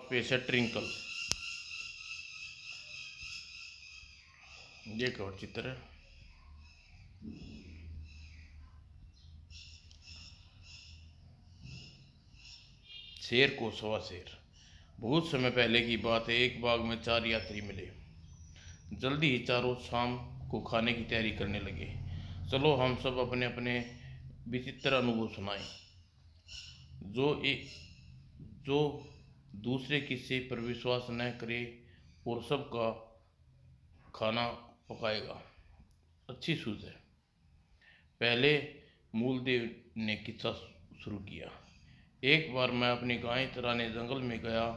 पे से ट्रिंकल। देखो और चित्र। शेर को सवा शेर। बहुत समय पहले की बात है। एक बाग में 4 यात्री मिले। जल्दी ही चारों शाम को खाने की तैयारी करने लगे। चलो हम सब अपने अपने विचित्र अनुभव सुनाएं। जो एक जो दूसरे किस्से पर विश्वास न करे और सबका खाना पकाएगा। अच्छी सूझ है। पहले मूलदेव ने किस्सा शुरू किया। एक बार मैं अपनी गाय चराने जंगल में गया।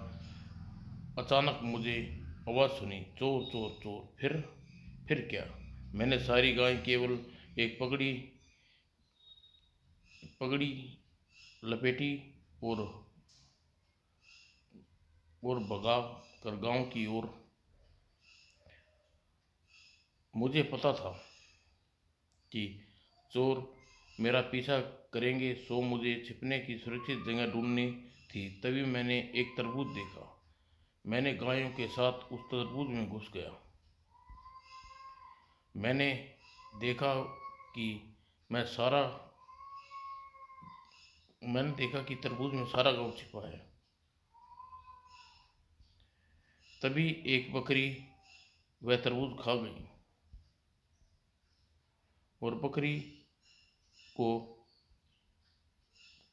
अचानक मुझे आवाज़ सुनी, चोर चोर चोर। फिर क्या? मैंने सारी गाय केवल एक पगड़ी पगड़ी लपेटी और भगा कर गांव की ओर। मुझे पता था कि चोर मेरा पीछा करेंगे, सो मुझे छिपने की सुरक्षित जगह ढूंढनी थी। तभी मैंने एक तरबूज देखा। मैंने गायों के साथ उस तरबूज में घुस गया। मैंने देखा कि मैं सारा मैंने देखा कि तरबूज में सारा गांव छिपा है। तभी एक बकरी वह तरबूज खा गई और बकरी को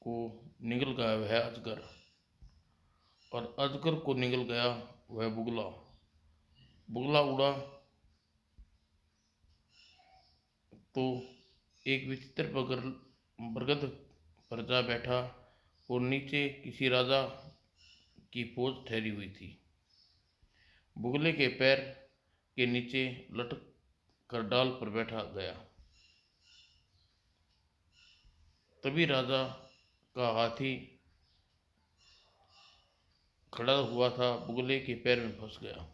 को निगल गया वह अजगर, और अजगर को निगल गया वह बुगला। बुगला उड़ा तो एक विचित्र बरगद पर जा बैठा और नीचे किसी राजा की फौज ठहरी हुई थी। बुगले के पैर के नीचे लटक कर डाल पर बैठा गया। तभी राजा का हाथी खड़ा हुआ था, बुगले के पैर में फंस गया।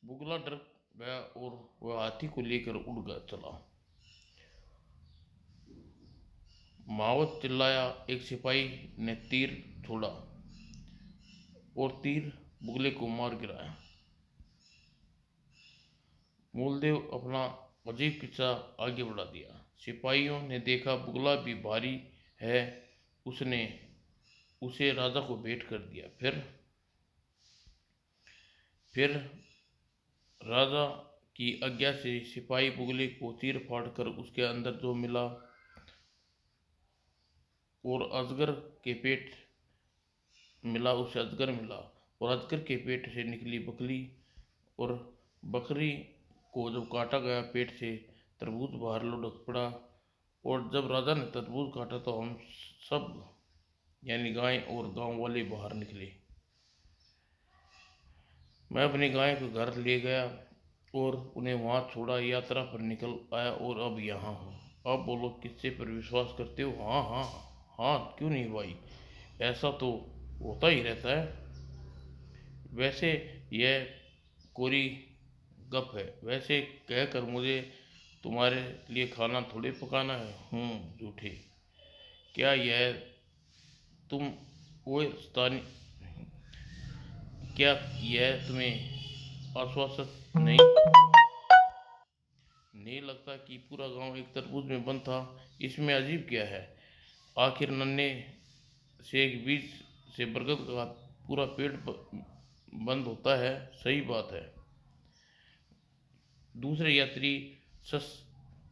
बुगला डर गया और वह हाथी को लेकर उड़ गया चला। महावत चिल्लाया। एक सिपाही ने तीर छोड़ा और तीर बुगले को मार गिराया। मूलदेव अपना अजीब किस्सा आगे बढ़ा दिया। सिपाहियों ने देखा बुगला भी भारी है। उसने उसे राजा को भेंट कर दिया। फिर राजा की आज्ञा से सिपाही बुगले को तीर फाड़ कर उसके अंदर जो मिला और अजगर के पेट मिला उसे अजगर मिला, और अजगर के पेट से निकली बकरी, और बकरी को जब काटा गया पेट से तरबूज बाहर लुढ़क पड़ा। और जब राजा ने तरबूज काटा तो हम सब यानी गाय और गांव वाले बाहर निकले। मैं अपनी गाय को घर ले गया और उन्हें वहां छोड़ा। यात्रा पर निकल आया और अब यहाँ हूँ। अब बोलो, किससे पर विश्वास करते हो? हाँ हाँ हाँ, क्यों नहीं भाई, ऐसा तो होता ही रहता है। वैसे यह कोरी गप है। वैसे कहकर मुझे तुम्हारे लिए खाना थोड़े पकाना है। झूठे। क्या यह तुम वो स्थानीय क्या यह तुम्हें आश्वासक नहीं लगता कि पूरा गांव एक तरबूज में बंद था? इसमें अजीब क्या है? आखिर नन्हे से एक बीज से बरगद का पूरा पेड़ बंद होता है। सही बात है। दूसरे यात्री सस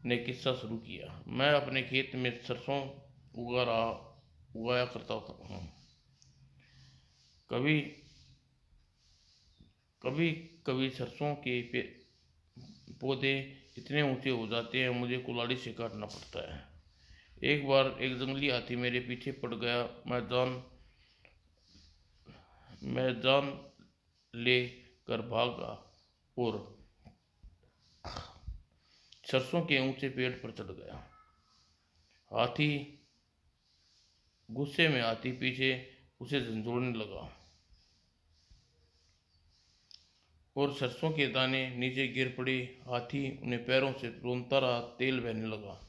ने किस्सा शुरू किया। मैं अपने खेत में सरसों उगाया करता हूँ। कभी कभी कभी सरसों के पौधे इतने ऊंचे हो जाते हैं मुझे कुल्हाड़ी से काटना पड़ता है। एक बार एक जंगली हाथी मेरे पीछे पड़ गया। मैं जान ले कर भागा और सरसों के ऊंचे पेड़ पर चढ़ गया। हाथी गुस्से में हाथी पीछे उसे झंझोड़ने लगा और सरसों के दाने नीचे गिर पड़े। हाथी उन्हें पैरों से रोनता रहा। तेल बहने लगा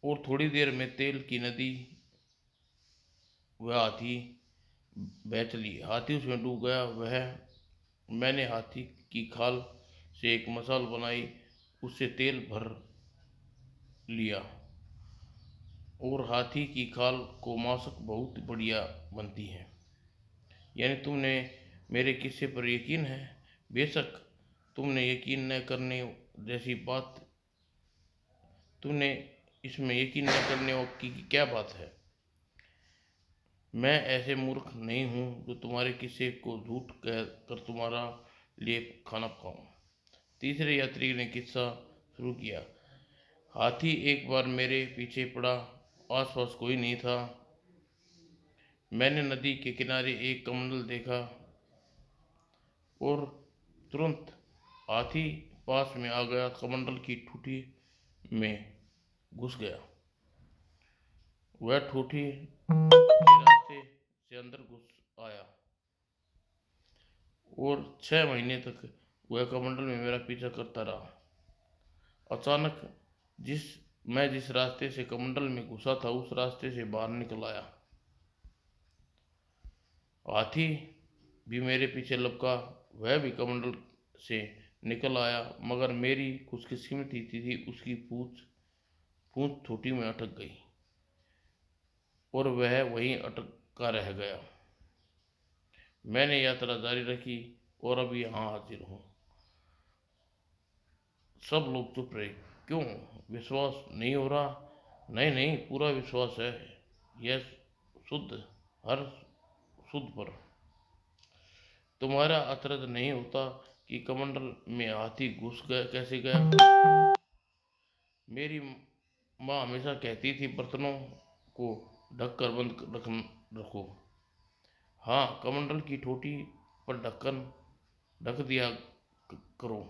और थोड़ी देर में तेल की नदी वह हाथी बह चली। हाथी उसमें डूब गया। वह मैंने हाथी की खाल से एक मसाल बनाई, उससे तेल भर लिया और हाथी की खाल को मासक बहुत बढ़िया बनती है। यानी तुमने मेरे किस्से पर यकीन है? बेशक, तुमने यकीन न करने जैसी बात, तुमने इसमें यकीन न करने की क्या बात है? मैं ऐसे मूर्ख नहीं हूँ जो तुम्हारे किस्से को झूठ कह कर तुम्हारा लिए खाना पकाऊं। तीसरे यात्री ने किस्सा शुरू किया। हाथी एक बार मेरे पीछे पड़ा। आसपास कोई नहीं था। मैंने नदी के किनारे एक कमंडल देखा और तुरंत हाथी पास में आ गया, कमंडल की ठूठी में घुस गया। वह ठूठी के रास्ते से अंदर घुस आया और 6 महीने तक वह कमंडल में मेरा पीछा करता रहा। अचानक जिस रास्ते से कमंडल में घुसा था, उस रास्ते से बाहर निकल आया। हाथी भी मेरे पीछे लपका। वह भी कमंडल से निकल आया, मगर मेरी खुशकिस्मती थी उसकी पूंछ ठूठी में अटक गई और वह वहीं अटका रह गया। मैंने यात्रा जारी रखी और अब यहाँ हाजिर हूँ। सब लोग चुप रहे। क्यों? विश्वास नहीं हो रहा? नहीं नहीं, पूरा विश्वास है। यह शुद्ध, हर शुद्ध पर। तुम्हारा अतरज नहीं होता कि कमंडल में हाथी घुस गया कैसे गया? मेरी माँ हमेशा कहती थी, बर्तनों को ढक कर बंद रखो। हाँ, कमंडल की ठोटी पर ढक्कन ढक दिया करो,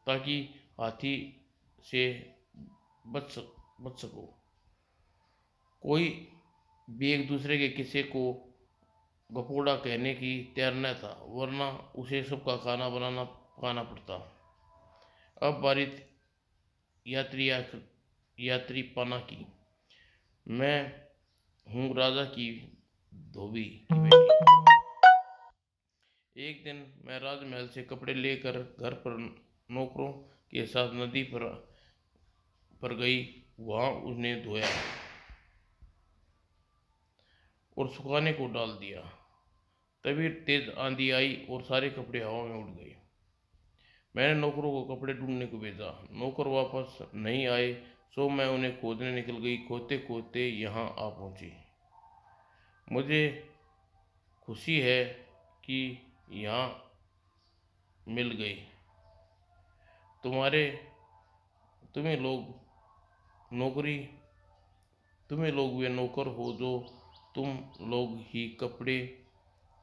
ताकि हाथी से बच सको। कोई भी एक दूसरे के किस्से को गपोड़ा कहने की तैयार न था, वरना उसे सबका खाना पकाना पड़ता। अब बारी यात्री यात्री पाना की। मैं हूँ राजा की धोबी की बेटी। एक दिन मैं राजमहल से कपड़े लेकर घर पर नौकरों के साथ नदी पर गई। वहां उसने धोया और सुखाने को डाल दिया। तभी तेज आंधी आई और सारे कपड़े हवा में उड़ गए। मैंने नौकरों को कपड़े ढूंढने को भेजा। नौकर वापस नहीं आए, सो मैं उन्हें खोजने निकल गई। खोदते खोदते यहाँ आ पहुंची। मुझे खुशी है कि यहाँ मिल गई। तुम्हारे तुम्हें लोग नौकरी तुम्हें लोग वे नौकर हो जो तुम लोग ही कपड़े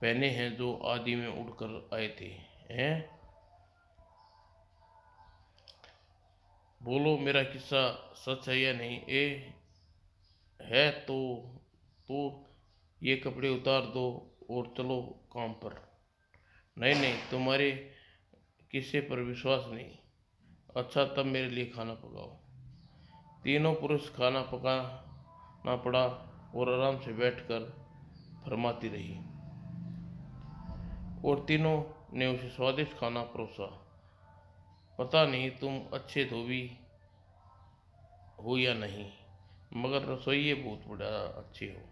पहने हैं जो आदि में उड़कर आए थे। हैं? बोलो, मेरा किस्सा सच है या नहीं? है तो ये कपड़े उतार दो और चलो काम पर। नहीं नहीं, तुम्हारे किस्से पर विश्वास नहीं। अच्छा, तब मेरे लिए खाना पकाओ। तीनों पुरुष खाना पकाना पड़ा और आराम से बैठकर फरमाती रही और तीनों ने उसे स्वादिष्ट खाना परोसा। पता नहीं तुम अच्छे धोबी हो या नहीं, मगर रसोइये बहुत बड़ा अच्छे हो।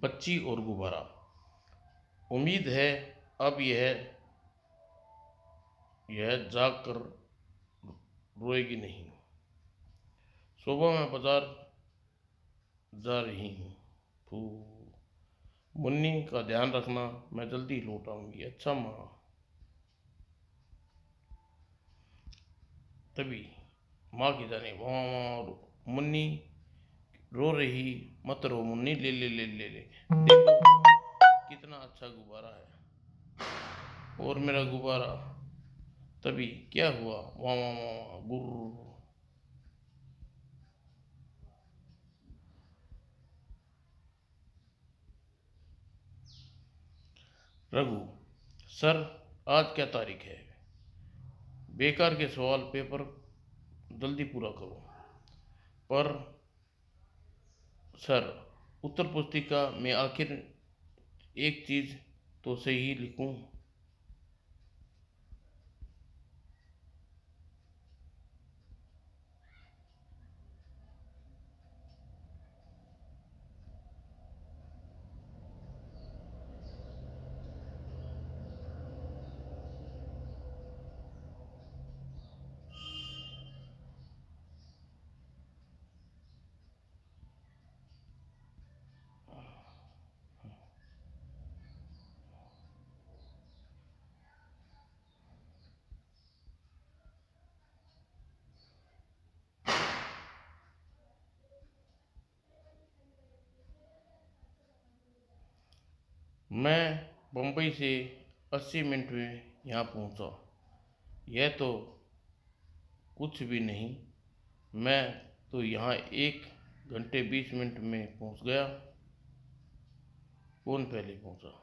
बच्ची और गुब्बारा। उम्मीद है अब यह जाग कर रोएगी नहीं। सुबह मैं बाजार जा रही हूँ। फू मुन्नी का ध्यान रखना, मैं जल्दी लौट आऊंगी। अच्छा माँ। तभी माँ की जाने वहाँ मुन्नी रो रही। मत रो मुन्नी, ले ले ले ले ले, देखो कितना अच्छा गुब्बारा है। और मेरा गुब्बारा। तभी क्या हुआ, वाह वाह वाह गुर्र। रघु, सर आज क्या तारीख है? बेकार के सवाल, पेपर जल्दी पूरा करो। पर सर, उत्तर पुस्तिका में आखिर एक चीज तो सही लिखूं। मैं बम्बई से 80 मिनट में यहाँ पहुँचा। यह तो कुछ भी नहीं। मैं तो यहाँ 1 घंटे 20 मिनट में पहुँच गया। कौन पहले पहुँचा?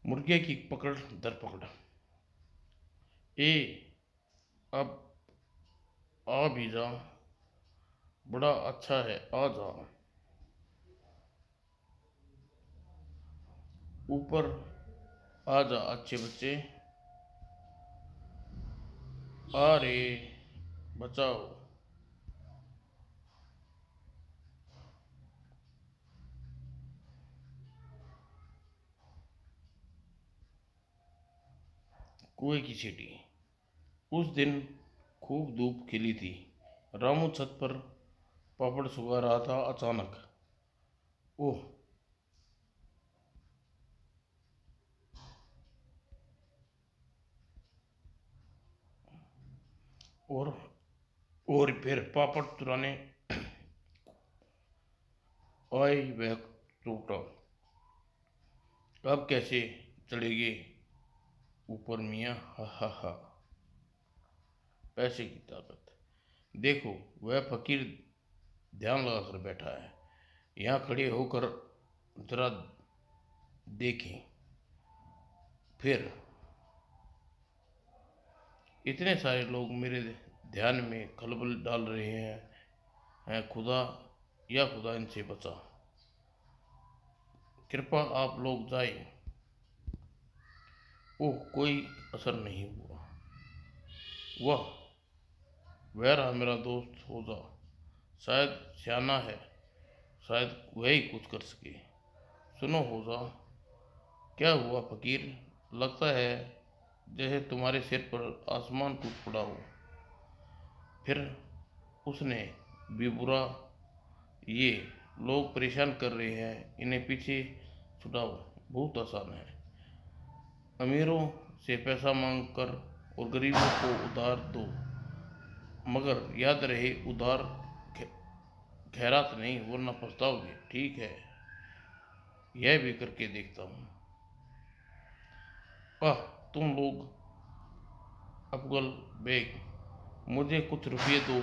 मुर्गे की पकड़ धरपकड़। ए, अब आ भी जा, बड़ा अच्छा है, आ जा। ऊपर आ जा अच्छे बच्चे। आ रे, बचाओ। कुएं की सीटी। उस दिन खूब धूप खिली थी। रामू छत पर पापड़ सुखा रहा था। अचानक ओह, और फिर पापड़ चुराने आई वह टूटा। अब कैसे चढ़ेंगे ऊपर मियाँ? हा हा हा। पैसे की ताकत। देखो, वह फकीर ध्यान लगाकर बैठा है। यहाँ खड़े होकर जरा देखें। फिर इतने सारे लोग मेरे ध्यान में खलबल डाल रहे हैं खुदा, या खुदा इनसे बचा। कृपा आप लोग जाए। ओह, कोई असर नहीं हुआ। वह वह रहा मेरा दोस्त होजा। शायद सियाना है, शायद वही कुछ कर सके। सुनो होजा। क्या हुआ फकीर? लगता है जैसे तुम्हारे सिर पर आसमान टूट पड़ा हो। फिर उसने भी बुरा, ये लोग परेशान कर रहे हैं, इन्हें पीछे छुड़ाओ, बहुत आसान है। अमीरों से पैसा मांग कर और गरीबों को उधार दो, मगर याद रहे उधार खैरात नहीं, वरना पछताओगे। ठीक है, यह भी करके देखता हूँ। आह, तुम लोग अफगल बेग, मुझे कुछ रुपये दो,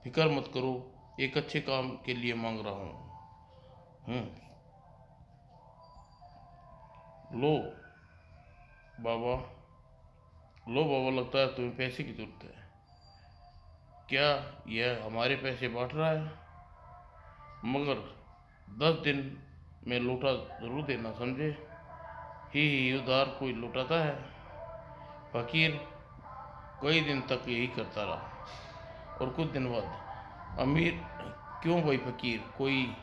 फिक्र मत करो, एक अच्छे काम के लिए मांग रहा हूँ। लो बाबा, लो बाबा, लगता है तुम्हें पैसे की जरूरत है। क्या यह हमारे पैसे बांट रहा है? मगर 10 दिन में लौटा जरूर देना, समझे? ही उधार कोई लौटाता है? फकीर कई दिन तक यही करता रहा और कुछ दिन बाद अमीर, क्यों भाई फकीर, कोई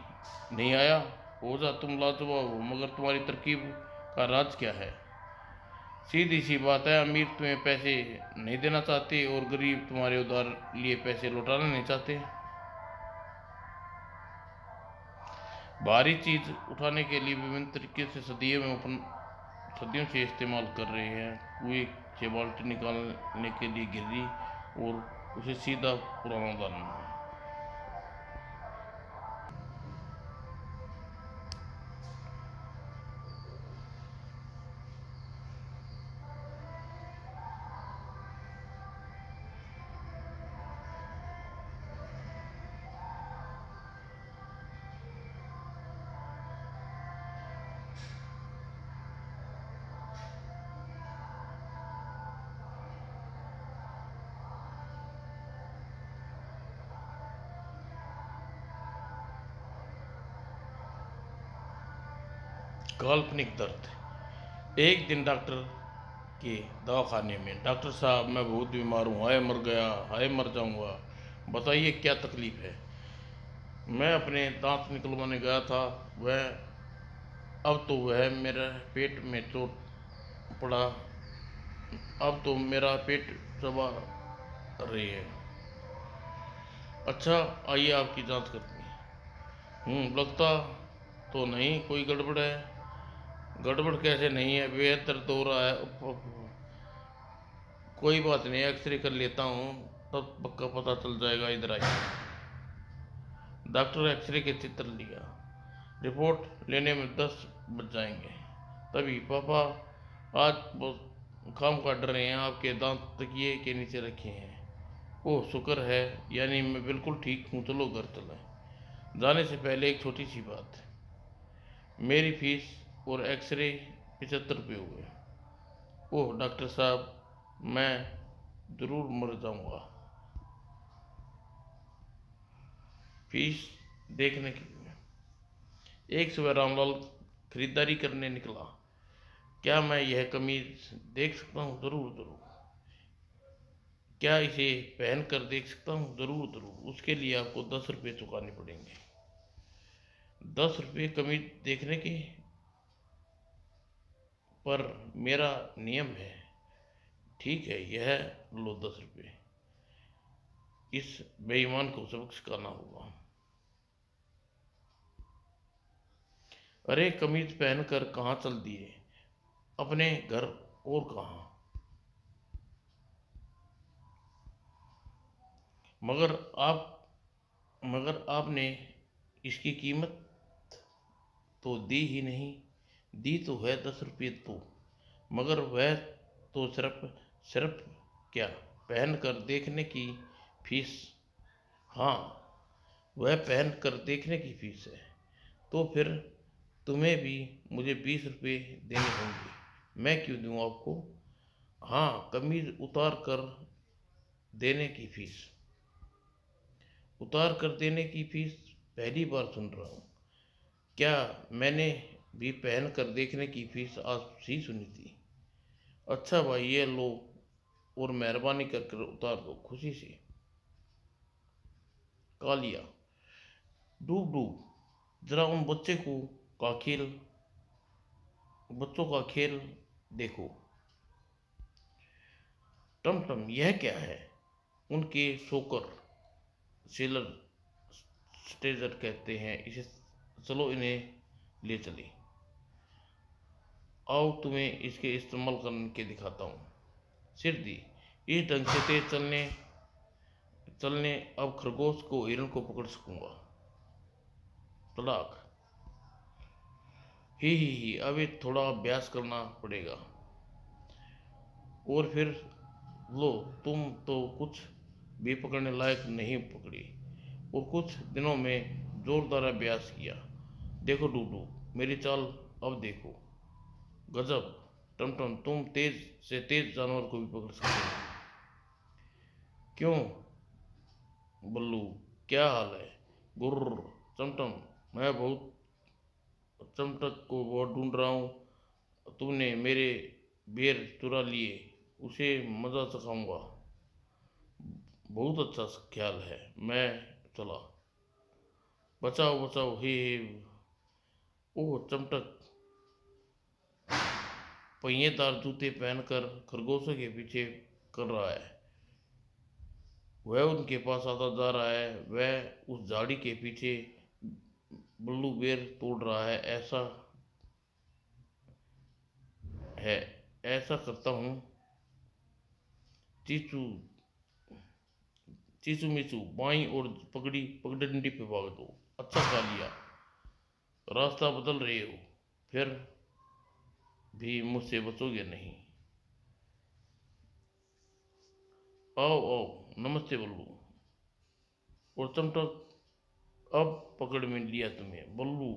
नहीं आया? हो जा तुम लाजवाब हो, मगर तुम्हारी तरकीब का राज क्या है? सीधी सी बात है, अमीर तुम्हें पैसे नहीं देना चाहते और गरीब तुम्हारे उधार लिए पैसे लौटाना नहीं चाहते। भारी चीज उठाने के लिए विभिन्न तरीके से सदियों से इस्तेमाल कर रहे हैं। कुएं से बाल्टी निकालने के लिए गिर्री और उसे सीधा पुराना दाना। काल्पनिक दर्द। एक दिन डॉक्टर के दवाखाने में, डॉक्टर साहब मैं बहुत बीमार हूँ, हाय मर गया, हाय मर जाऊँगा, बताइए क्या तकलीफ है? मैं अपने दांत निकलवाने गया था, वह अब तो वह मेरे पेट में चोट पड़ा, अब तो मेरा पेट चबा रही है। अच्छा, आइए आपकी जांच करते हैं। लगता तो नहीं कोई गड़बड़ है। गड़बड़ कैसे नहीं है, बेहद दर्द हो रहा है। उफ, उफ, उफ। कोई बात नहीं, एक्सरे कर लेता हूँ, तब पक्का पता चल जाएगा। इधर आइए। डॉक्टर एक्सरे के चित्र लिया। रिपोर्ट लेने में 10 बज जाएंगे। तभी पापा आज बहुत काम काट रहे हैं, आपके दांत तकिए के नीचे रखे हैं। ओह शुक्र है, यानी मैं बिल्कुल ठीक हूँ, चलो घर चलें। जाने से पहले एक छोटी सी बात, मेरी फीस और एक्सरे 75 रुपये हुए। ओह डॉक्टर साहब, मैं ज़रूर मर जाऊंगा। फीस देखने के लिए एक सुबह रामलाल खरीदारी करने निकला। क्या मैं यह कमीज देख सकता हूँ? ज़रूर ज़रूर। क्या इसे पहन कर देख सकता हूँ? ज़रूर ज़रूर। उसके लिए आपको 10 रुपये चुकाने पड़ेंगे। 10 रुपये कमीज देखने के? पर मेरा नियम है। ठीक है, यह लो 10 रुपये। इस बेईमान को सबक सिखाना होगा। अरे कमीज पहनकर कहाँ चल दिए? अपने घर, और कहाँ? मगर आप मगर आपने इसकी कीमत तो दी ही नहीं। दी तो है 10 रुपये तो, मगर वह तो सिर्फ सिर्फ क्या, पहन कर देखने की फीस। हाँ, वह पहन कर देखने की फीस है। तो फिर तुम्हें भी मुझे 20 रुपये देने होंगे। मैं क्यों दूँ आपको? हाँ, कमीज उतार कर देने की फीस। उतार कर देने की फीस पहली बार सुन रहा हूँ। क्या मैंने भी पहन कर देखने की फीस आज ही सुनी थी? अच्छा भाई, ये लो, और मेहरबानी कर उतार दो खुशी से। कालिया, डूब डूब, जरा उन का खेल बच्चों का खेल देखो। टमटम यह क्या है? उनके शोकर सेलर स्टेजर कहते हैं इसे। चलो इन्हें ले चले। आओ तुम्हें इसके इस्तेमाल करके दिखाता हूँ। सिरदी इस ढंग से तेज चलने चलने अब खरगोश को हिरण को पकड़ सकूंगा। तड़ाक। ही अब ये थोड़ा अभ्यास करना पड़ेगा। और फिर लो, तुम तो कुछ भी पकड़ने लायक नहीं पकड़ी और कुछ दिनों में जोरदार अभ्यास किया। देखो डूडू, मेरी चाल अब देखो। गजब टमटम, तुम तेज से तेज जानवर को भी पकड़ सकते हो। क्यों बल्लू, क्या हाल है? गुर्र टमटम, मैं बहुत चमटक को बहुत ढूंढ रहा हूँ। तुमने मेरे बेर चुरा लिए, उसे मजा चखाऊंगा। बहुत अच्छा ख्याल है, मैं चला। बचाओ बचाओ, हे ओह चमटक पहिएदार जूते पहनकर खरगोशों के पीछे कर रहा है। वह उनके पास आता जा रहा है। वह उस झाड़ी के पीछे बल्लू बेर तोड़ रहा है। है ऐसा करता हूँ। चीचू चीचू मिचू बाई और पगडंडी पे भाग दो। अच्छा खा लिया। रास्ता बदल रहे हो, फिर भी मुझसे बचोगे नहीं। आओ आओ, नमस्ते बल्लू और चमटक। अब पकड़ में लिया तुम्हें बल्लू।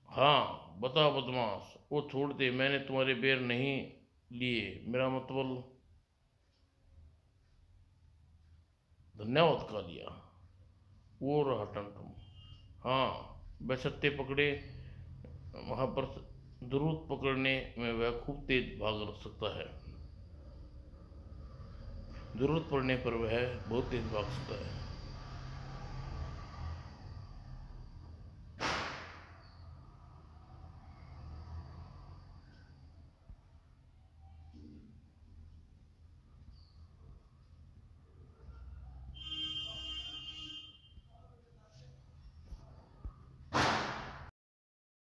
हाँ बता बदमाश, वो छोड़ दे, मैंने तुम्हारे बेर नहीं लिए, मेरा मतलब धन्यवाद खा लिया। वो रहा टमटम। हाँ, बशर्ते पकड़े वहाँ पर जरूरत पकड़ने में वह खूब तेज भाग सकता है। जरूरत पड़ने पर वह बहुत तेज भाग सकता है।